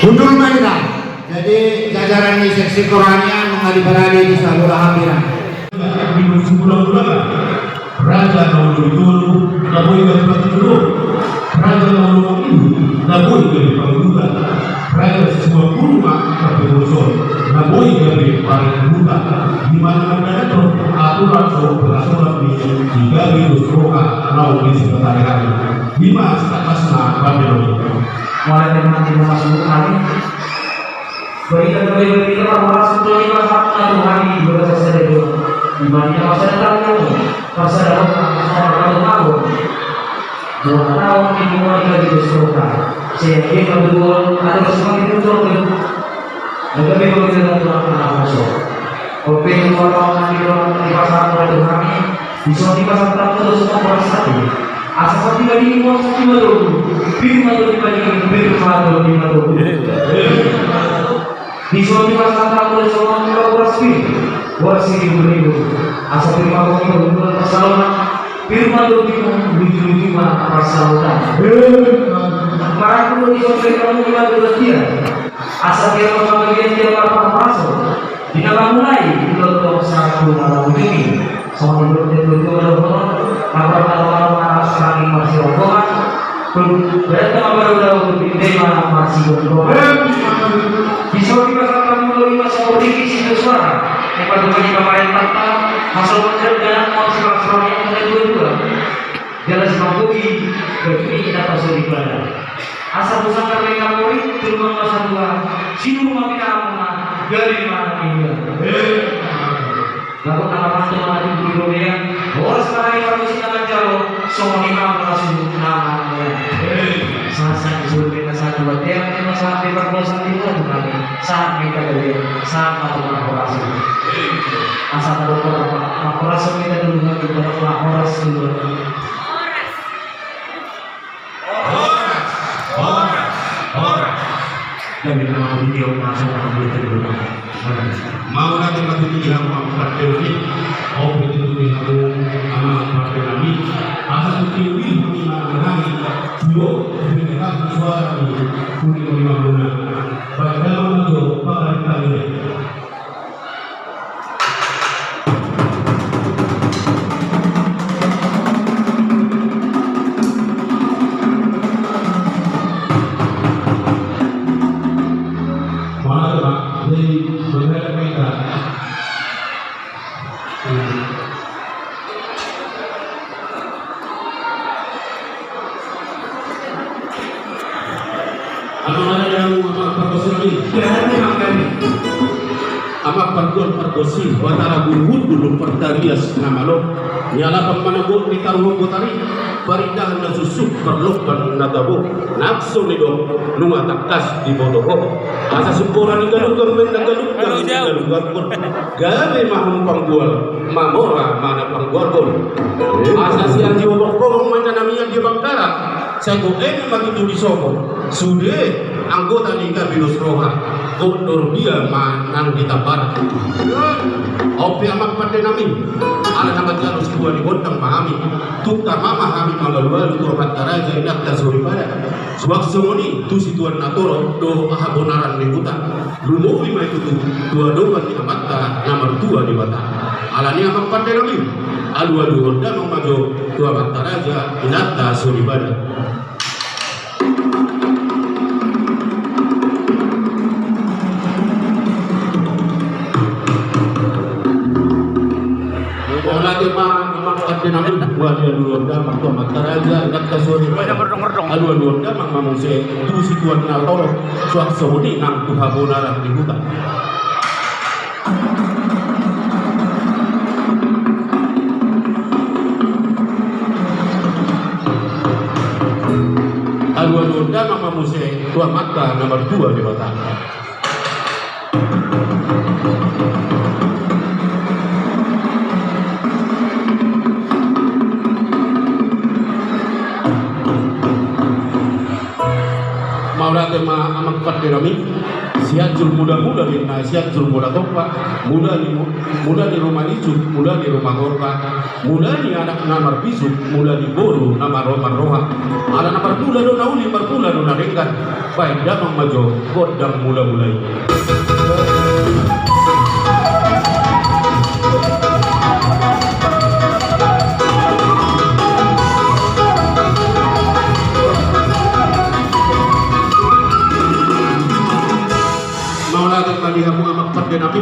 Undul Maida. Jadi jajaran di seksi Qur'annya menghadiri di Salura Hamira. Di bulan-bulan Raja Naulu itu Naboy dari Patutulu, Raja Naulu itu Naboy dari Panguda, Raja semua kurma tapi bosor, Naboy dari Panguda. Di mana ada aturan peraturan di garis roka Naulu di sekitar hari. Di mana atasnya Babylon. Mulai dari nanti memasuki hari berita bahwa sebetulnya satu hari berasal dari di mana masa datang masa dalam tahun 2 tahun dimulai dari Australia sehingga kedua ada semakin muncul lebih berbeda dengan masuk open orang di pasar pada kami di pasar terus semua satu asal tiga di bawah satu baru firman itu dibandingkan firman di suatu pasar terus semua kolaborasi warsi beribu asal firman itu bukan masalah firman itu lucu-lucu masalah para guru di suatu kamu juga bersedia asal dia membagian dia apa masuk di dalam mulai untuk satu dalam ini semua itu apa sekali masih rombongan berarti baru tema masih rombongan bisa dikatakan melalui masa politik itu suara yang pada bagi pemerintah masuk menjadi dan masuk yang ada dua jelas mampuki bagi kita pasal ibadah asal pusaka mereka murid turun masa dua sinu mati amuna dari mana ini lalu nama mati di dunia orang sekarang yang harus kita jauh semua imam langsung namanya saat disuruh kita satu bagian kita saat berpuasa itu bukan saat kita dari saat berpuasa asal berpuasa kita dulu lagi berpuasa dulu orang dari nama video masuk ke video mau nanti mati di dalam partai ini, oh begitu di dalam amal partai kami, asal tujuh lima hari, dua dengan suara ini, kuning lima bulan, bagaimana itu pemerintah ini? Amak pergosi watara buhud dulu perdarias nama lo nyala pemanagun di taruh botari paridah na susuk perlokan nagabo nakso ni dong nunga takas di bodoh asa sempurna ni galugang men galugang pun gabe mahum panggual mamora mana panggual pun asa siang jiwa bokong mana namanya dia bangkara saya goen begitu di Solo sudah anggota di Kabinet Roha gondor dia manang kita bar. Opi amak pada nami, ala nama jalur sebuah di gondang mahami, tukar mama kami magalualu tua pantaraja inak tasuri pada. Suak semoni tu situan natoro do ahabonaran di hutan. Lumowi mai itu dua doban di amata nomor 2 di bata. Ala ni amak pada nami, alu gondang mamajo tua pantaraja inak tasuri pada. Tu situan natoro suak semoni nang tuhabonaran di hutan. Alu mama muse tua mata nomor 2 di Batam. Tema amak pada kami siajul muda-muda di siajul muda topa muda di rumah icu muda di rumah korba muda di anak namar bisu muda di boru nama roha ada namar pula do nauli marpula do naringkan baik damang majo godang mula-mulai. Kamu amak pada nabi,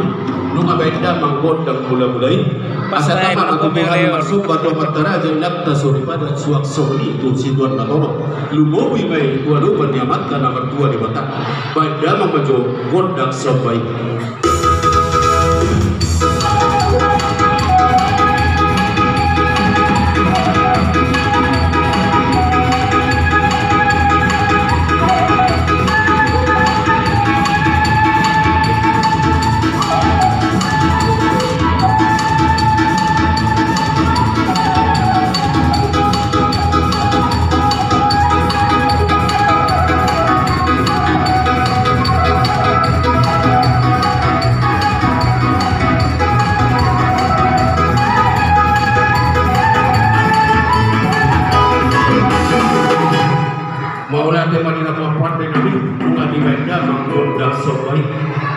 nunga benda manggon dan mula-mulai. Pasal apa aku bilang masuk pada matara jendak tasuri pada suak soni tu situan natoro. Lumowi mai dua doban diamatkan nomor 2 di Batam. Benda mamajo gondak sebaik.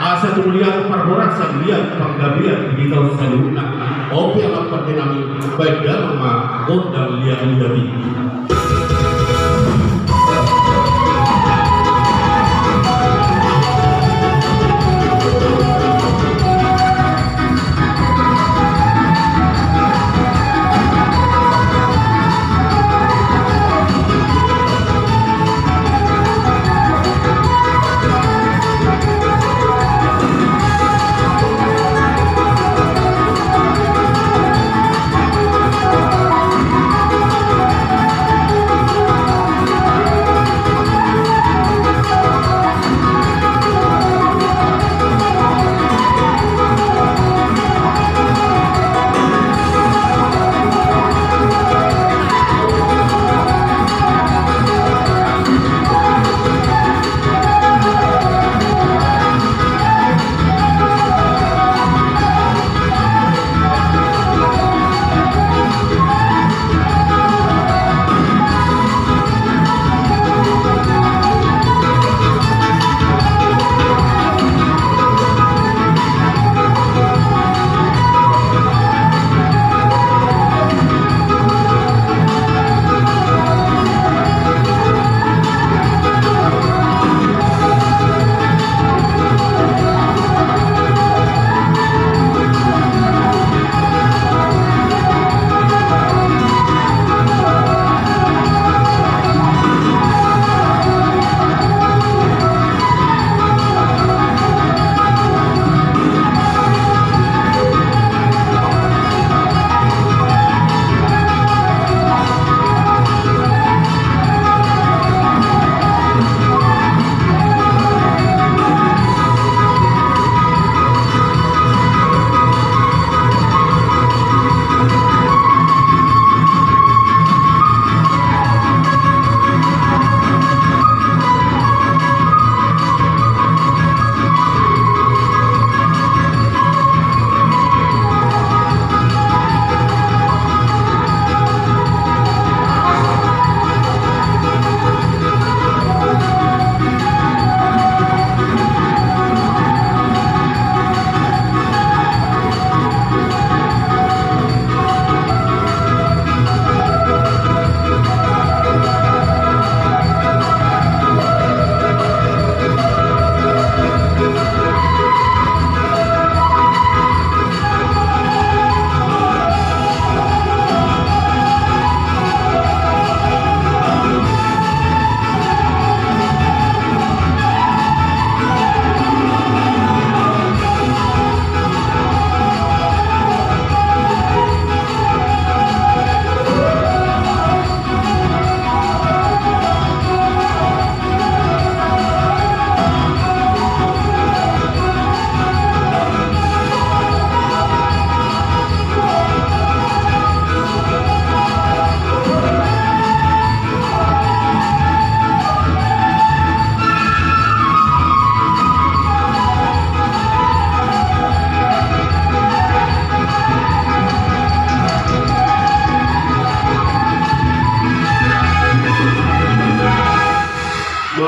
Asa kemuliaan perhorasan lihat penggabian di tahun seluruhnya. Opi amat pada nami baik dalam gondang lihat lihat.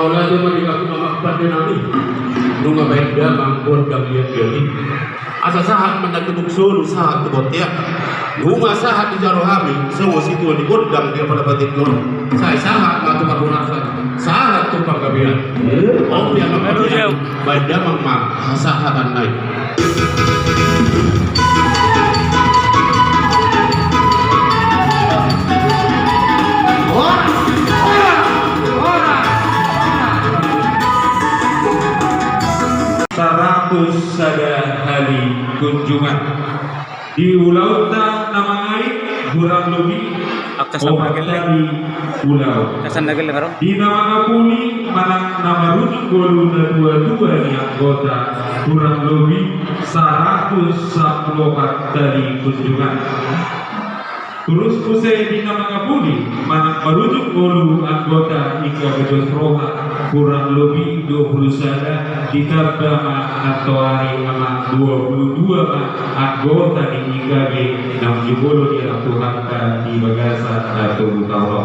Seolah dia meninggal mamakpan dia nanti. Nunga baik dia mangkon dan lihat dia ini. Asa sahat mendaki buksul sahat kebotiak. Nunga sahat di jaro kami. Semua situ di godang dia pada batik don. Saya sahat matu perbunasan. Sahat tumpang kabian. Oh dia mamakpan. Baik dia mamak sahatan naik. Sada hari kunjungan di ulauta nama air kurang lebih di pulau di nama Apuni manang nama rujuk golu dua di anggota kurang lebih 110 dari kunjungan. Terus usai di nama Apuni manang merujuk golu anggota hingga bejos roha kurang lebih 20 sada ditambah atau hari amat 22 anggota di IKG 60 dilakukan di bagasan atau utara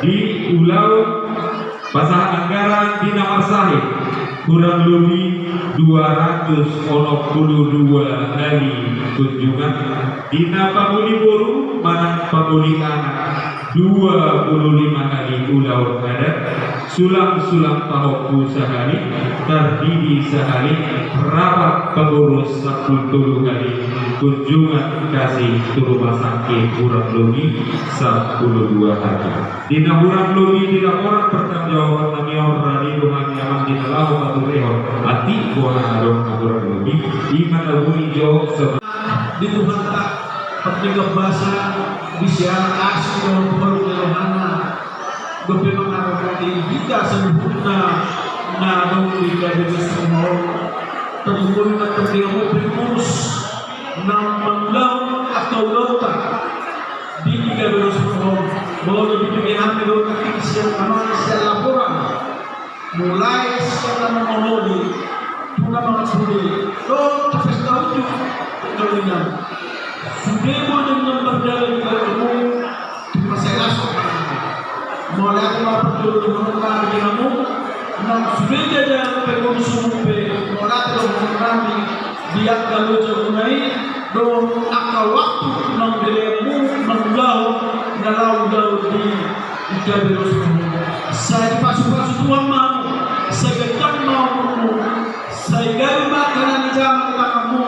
di pulau pasar anggaran di nomor sahih kurang lebih 282 kali kunjungan di Paguli Boru mana Paguli Anak 25 kali ulau adat sulam-sulam tahoku sehari terdiri sehari rapat pengurus 10 kali kunjungan kasih ke rumah sakit kurang lebih 12 hari di kurang lebih tidak orang pertanggungjawaban nami orang di rumah nyaman di dalam batu rehor hati buah adon kurang lebih iman abuni jauh di Tuhan tak pertiga bahasa bisa asli dalam baru Yohana beberapa mengarahkan kita sempurna na dong kita dari semua temukan terdiamu primus na manglaw atau lautan di tiga belas tahun bahwa lebih pilihan itu ketika siang kemarin siang laporan mulai siang mengohodi pula mengasuri lo terus tahu juga kalinya sudah mau dengan berjalan ke kamu masalah soal mulai aku lapor dulu dengan kamu nah sudah jadi pengurus mulai terus kami dia kalau jauh dong akal waktu nang dirimu menggaul galau di Jabilus saya pasu-pasu tuan mau saya getar mau saya gari makanan di zaman kamu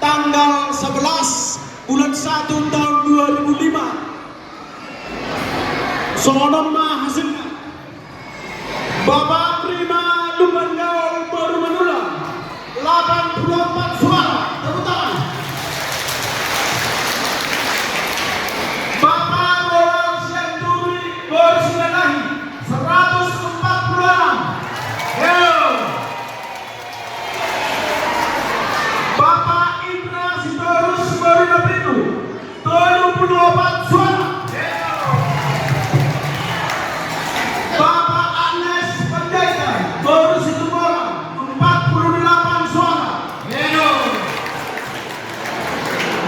tanggal 11 bulan 1 tahun 2005 sonom hasilnya Bapak Prima Lumanggaul baru menulang 84 suara terutama Bapak Bolang Sianturi baru sembilan 146 Bapak Indra Sitorus baru Nabritu 74 suara. Bapak Anes Panjaitan baru Situbolang 48 suara.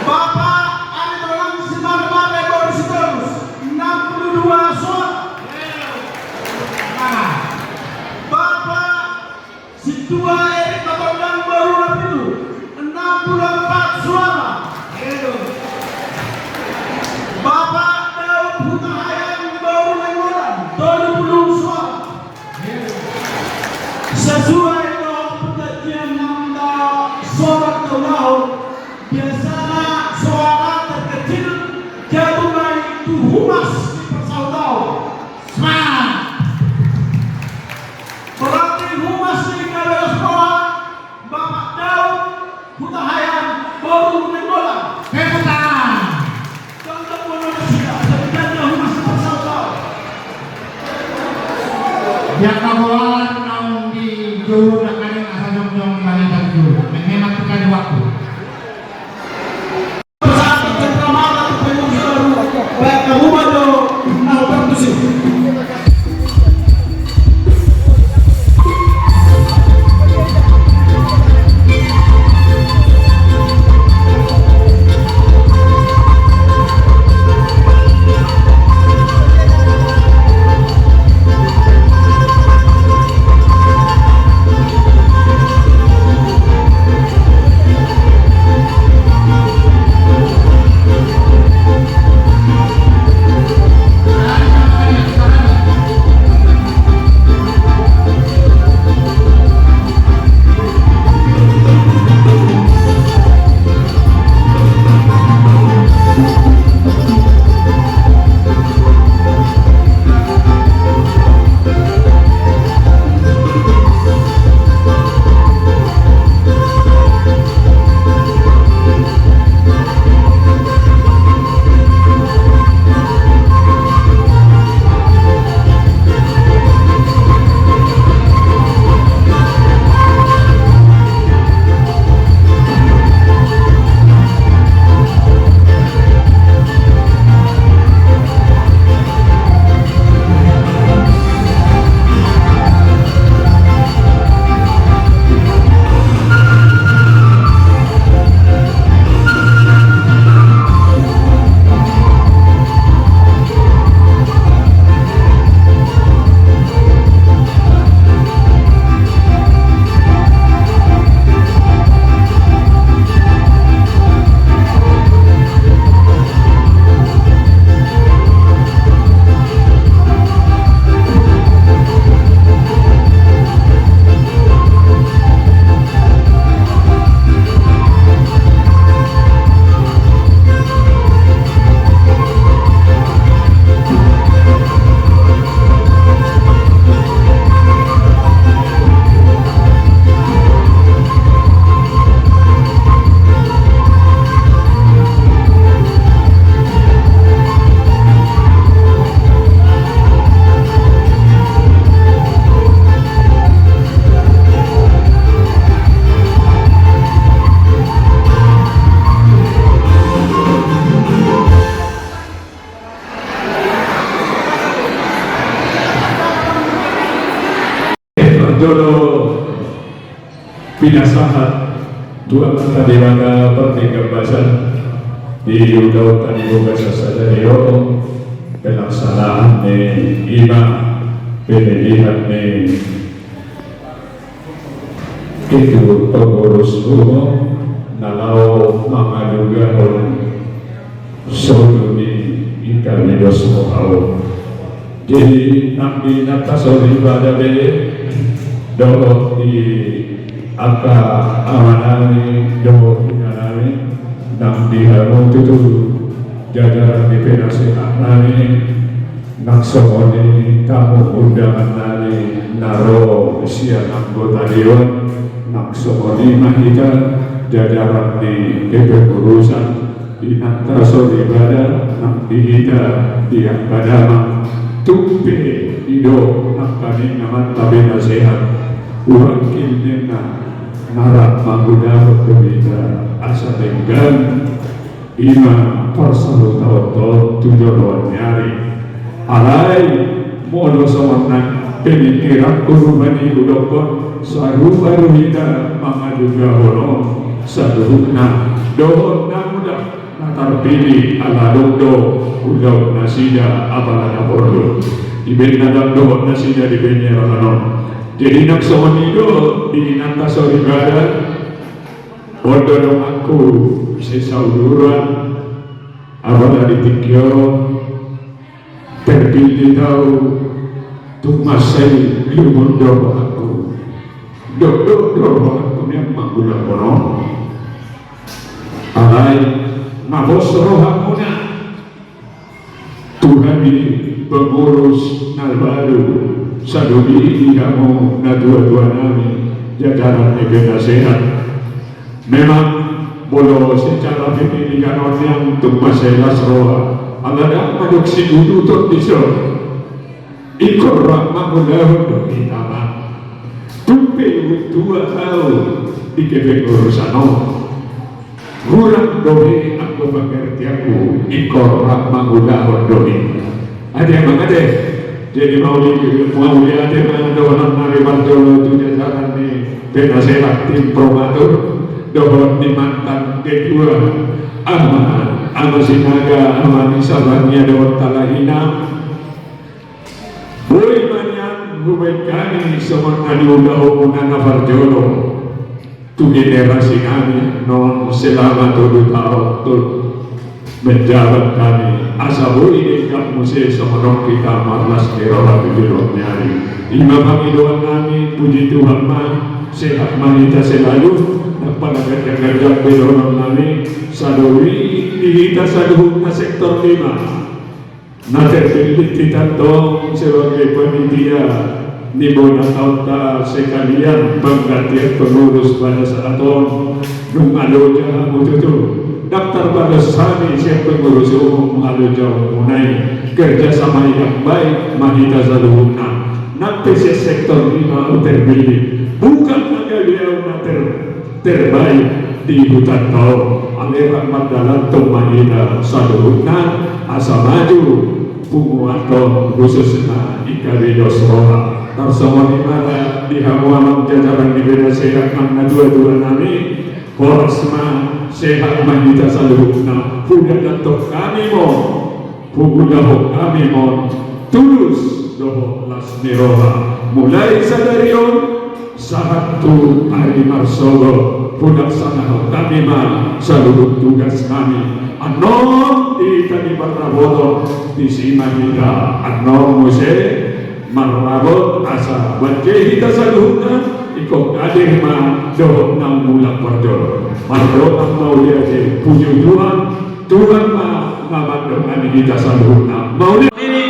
Bapak Anitolang Simarmare baru Sitorus 62 suara. Bapak Situa Erik Batondang baru Nabritu 64 suara. Bapak Daud Hutahayan baru Lengoran 70 suara. Sesuai dengan perjanjian Anda sholat tahun biasanya suara terkecil jatuh naik itu humas di persaudaraan. Semangat. Berarti humas di Kabupaten Sekolah Bapak Daud Hutahayan baru Lengoran. Hebat. Contoh pinasahat dua mata dewata pertinggabasan di udau tadi buka sasario pelaksanaan ima pemilihan itu pengurus umum nalau mamaduga soduni ikali dosu hau jadi nabi natasori pada be doa di aka amanani doa inanani nabi hamu tutu jajaran di penasehat nani naksomoni tamu undangan nani naro usia anggota dewan naksomoni mahita jajaran di kepengurusan di natasori pada nabi hita di akadama tumpe ido nakani naman tabi nasihat urang kilnena narat manggudah kebita asa tenggan ima parsalu tau tujuan nyari alai mono sawanang pemikiran kurubani udokon saru baru hida mangaduga hono saduhna dohon namuda terpilih ala dodo udau nasida apalah bordo iben nadang dohon nasida di benyer kanon jadi nak sonido di natasori badan bodoh dong aku sesauduran apalah di tikyo terpilih tahu tumasai lumun doh aku dodo aku yang manggulah kono alai mabos rohamuna Tuhan di pengurus nalbaru sadumi kamu nadua-dua nami jajaran negara sehat memang bolo secara pendidikan orang untuk masalah roha alada maduk si dulu tot diso ikor rahmahullah dohitama tumpe dua tahun di kepengurusan kurang dohi aku mengerti aku ikor rahmahullah dohi ada yang mengade jadi mau lihat ada orang nari barjolo tu jajaran ni penasehat tim promatur dohon di mantan kedua ama sinaga ama nisabanya dohon talahina boleh banyak hubungkan semua nadi udah nana barjolo tu generasi kami non selama 7 tahun tu menjabat kami asa boleh dekat musik seorang kita malas kerana bidul nyari imam kami doa kami puji Tuhan sehat manita selalu dapat kerja bidul kami saduri kita saduh na sektor 5 na terpilih kita dong sebagai panitia di bona tahun sekalian penggantian pengurus pada saat tahun nung aloja mututu daftar pada sani siap pengurus umum aloja munai kerjasama yang baik mahita zaluhuna nanti sektor 5 terpilih bukan hanya dia terbaik di hutan tau aliran mandalan mahita zaluhuna asa maju punguaton khususnya ikaridos roha bersama di mana di hamuan jajaran di beda sehat mana dua-dua nami Horsma sehat mahita saluhna punya datuk kami mo pugudah kami mo tulus doh las niroha mulai sadarion satu hari marsogo punak sana kami ma saluh tugas kami anom di tadi barraboto di sima kita anom muse marabot asa wajah kita saluhna ikut adik ma doh nang mulak warjol marabot ang mau dia je puji Tuhan ma ngabandong ani kita saluhna mau dia ini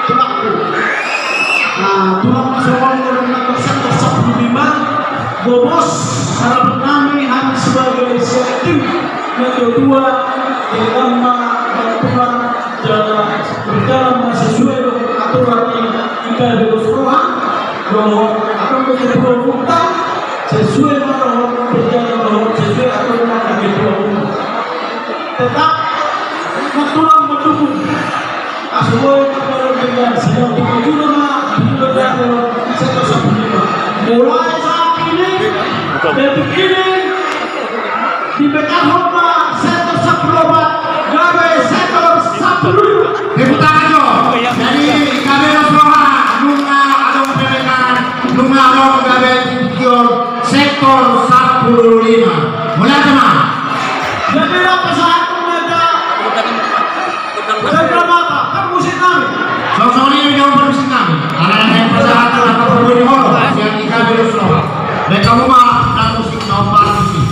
pelaku Tuhan masukkan dalam nomor 115 bobos harapan kami hanya sebagai inisiatif yang kedua dalam bantuan berjalan sesuai dengan aturan jika berusroha bahwa akan menjadi pemerintah sesuai dengan berjalan sesuai aturan yang kedua tetap aturan mendukung sesuai aturan dengan sidang tujuh nama berjalan 115 mulai saat ini detik ini di backup sektor Saplobat gawe sektor Sapulur. Tepuk tangan jo. Jadi kabelo soha lunga adong pemekan lunga adong gawe tikior sektor 15. Mulai teman. Jadi apa saat mereka mata kan musim kami. Sosori yang berusin kami. Anak yang persatuan atau berbudi holo yang di kabelo soha. Mereka rumah dan musik nomor musik.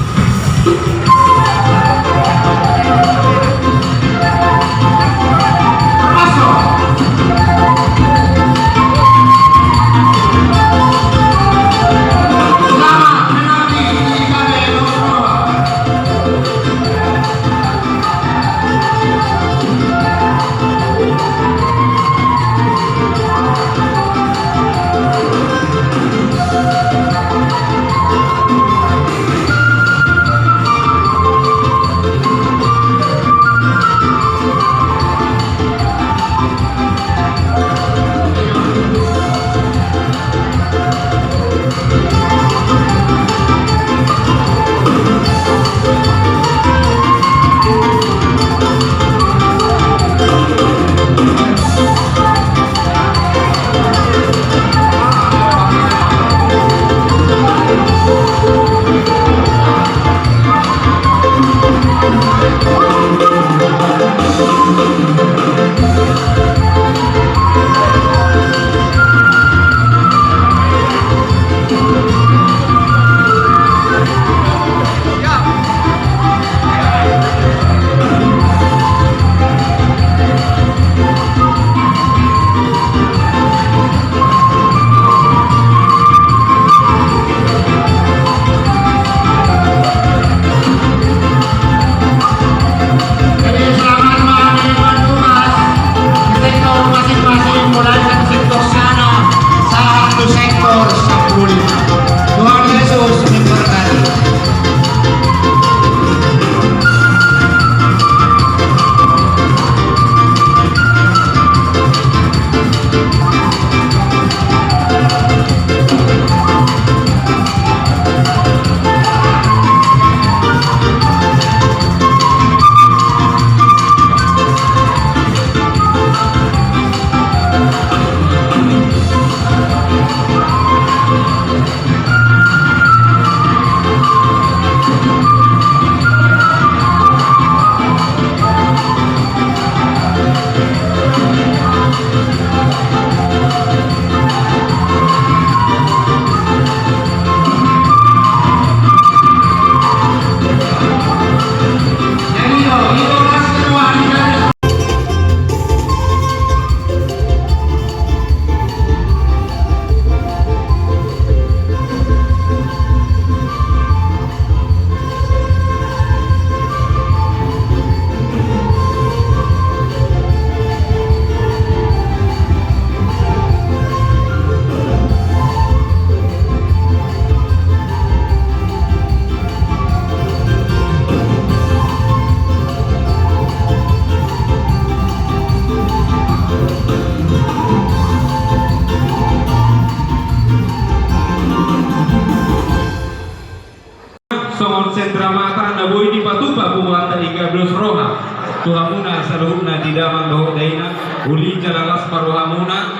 Sentramata na boy di patupa bumata ikablos roha tuhamuna saluhuna di damang doho daina uli jalalas paruhamuna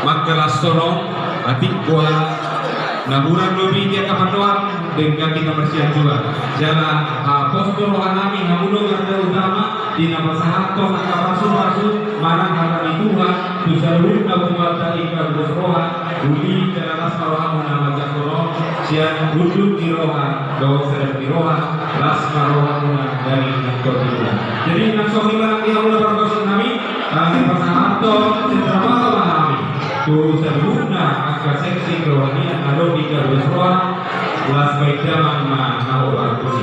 magkalas tono atik kuala naburan lobi dia kapandoan dengan kita bersiap juga jala posko rohanami hamuno garda utama di nama sahato makapasu marang hata Tuhan tusaluna bumata ikablos roha uli jalalas paruhamuna magkalas siang duduk di roha, doa sedang di roha, lasma roha muna dari nakotila. Jadi naksohi barang dia ulah berkosong kami, kami pasahanto centramata kami. Tu sebutna akan seksi kerohanian alo di kalus roha, las baik jaman ma nahu arkusi.